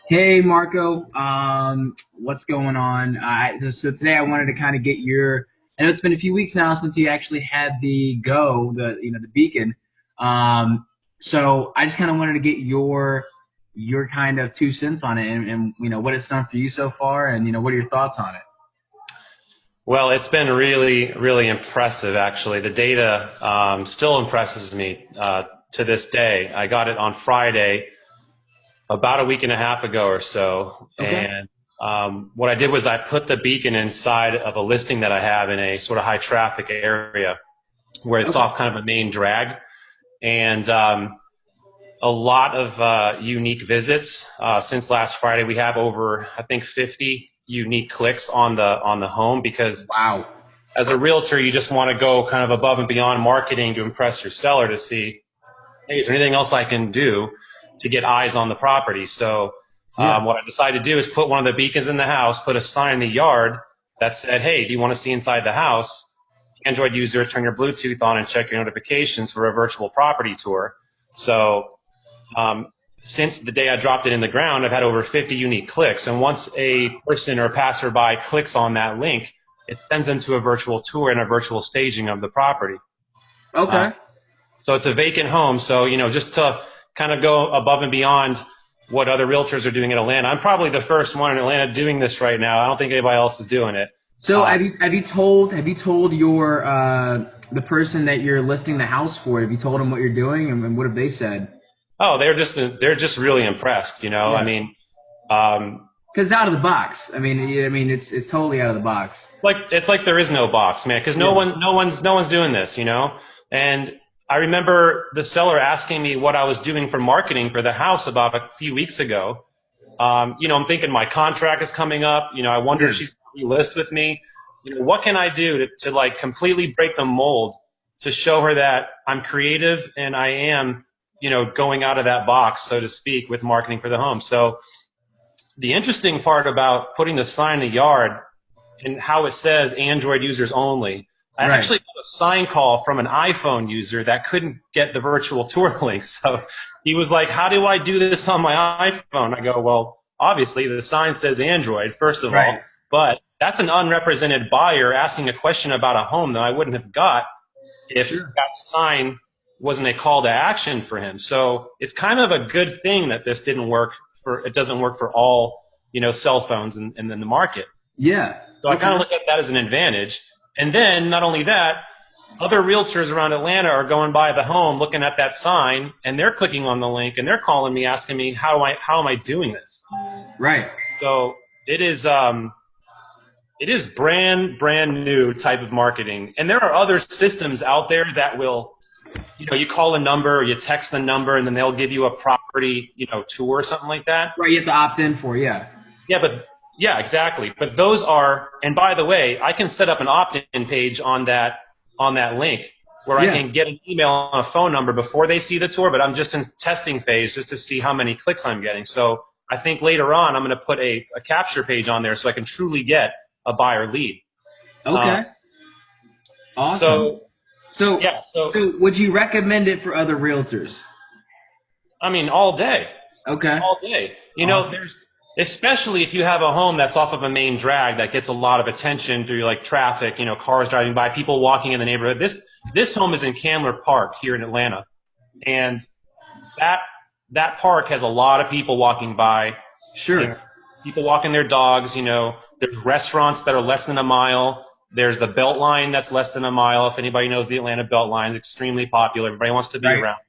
Hey Marco, what's going on? So today I wanted to kind of get your. I know it's been a few weeks now since you actually had the Go, the beacon. Um, so I just kind of wanted to get your kind of 2 cents on it, and what it's done for you so far, and what are your thoughts on it? Well, it's been really, really impressive, actually. The data still impresses me to this day. I got it on Friday, about a week and a half ago or so. Okay. And what I did was I put the beacon inside of a listing that I have in a sort of high traffic area where it's Okay. off kind of a main drag. And a lot of unique visits since last Friday. We have over, I think, 50 unique clicks on the home because Wow. as a realtor, you just want to go kind of above and beyond marketing to impress your seller to see, hey, is there anything else I can do to get eyes on the property? So Yeah. what I decided to do is put one of the beacons in the house, put a sign in the yard that said, hey, do you want to see inside the house? Android user, turn your Bluetooth on and check your notifications for a virtual property tour. So um, since the day I dropped it in the ground, I've had over 50 unique clicks. And once a person or passerby clicks on that link, it sends them to a virtual tour and a virtual staging of the property. Uh, Okay. so it's a vacant home. So, just to kind of go above and beyond what other realtors are doing in Atlanta, I'm probably the first one in Atlanta doing this right now. I don't think anybody else is doing it. So Uh, have you told your the person that you're listing the house for? Have you told them what you're doing, and what have they said? oh, they're just really impressed. I Yeah. mean, um, Because it's out of the box. I mean, it's totally out of the box. it's like there is no box, man, because no Yeah. one, no one's doing this. And I remember the seller asking me what I was doing for marketing for the house about a few weeks ago. I'm thinking my contract is coming up. I wonder if Yeah. she's going to list with me. What can I do to like completely break the mold to show her that I'm creative and I am, going out of that box, so to speak, with marketing for the home. So the interesting part about putting the sign in the yard and how it says Android users only. I Right. actually got a sign call from an iPhone user that couldn't get the virtual tour link. So he was like, how do I do this on my iPhone? I go, well, obviously the sign says Android, first of Right. all, but that's an unrepresented buyer asking a question about a home that I wouldn't have got if Sure. that sign wasn't a call to action for him. So it's kind of a good thing that this didn't work it doesn't work for all, cell phones in the market. Yeah. So I kind of Okay. look at that as an advantage. And then not only that, other realtors around Atlanta are going by the home, looking at that sign, and they're clicking on the link, and they're calling me, asking me how am I doing this? Right. So it is brand new type of marketing, and there are other systems out there that will, you call a number, or you text the number, and then they'll give you a property, tour or something like that. Right. You have to opt in for. Yeah. Yeah, but yeah, exactly. But those are, and by the way, I can set up an opt-in page on that link where I Yeah. can get an email and a phone number before they see the tour, but I'm just in testing phase just to see how many clicks I'm getting. So I think later on I'm going to put a capture page on there so I can truly get a buyer lead. Uh, Okay. Awesome. so So, yeah, so so would you recommend it for other realtors? I mean, all day. Okay. All day. Awesome. There's especially if you have a home that's off of a main drag that gets a lot of attention through like traffic, cars driving by, people walking in the neighborhood. This home is in Candler Park here in Atlanta, and that that park has a lot of people walking by. You know, Sure. people walking their dogs. There's restaurants that are less than a mile. There's the Beltline that's less than a mile. If anybody knows the Atlanta Beltline, it's extremely popular. Everybody wants to be Right. around.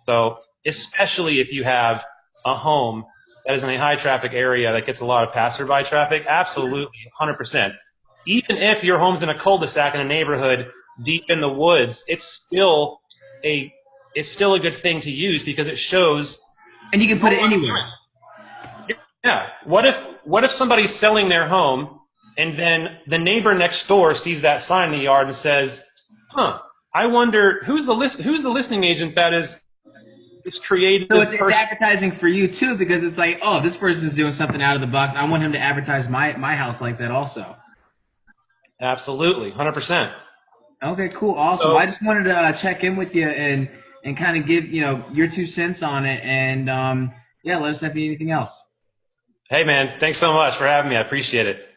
So especially if you have a home that is in a high traffic area that gets a lot of passerby traffic, absolutely, 100%. Even if your home's in a cul-de-sac in a neighborhood deep in the woods, a it's still a good thing to use because it shows And you can no put it one's doing anywhere. it. Yeah. What if somebody's selling their home and then the neighbor next door sees that sign in the yard and says, "Huh, I wonder who's the listing agent that is this So it's, creative it's person." advertising for you too, because it's like, oh, this person's doing something out of the box. I want him to advertise my house like that also. Absolutely, 100%. Okay, cool, awesome. Well, I So, just wanted to check in with you and kind of give your 2 cents on it, and yeah, let us know if you need anything else. Hey, man, thanks so much for having me. I appreciate it.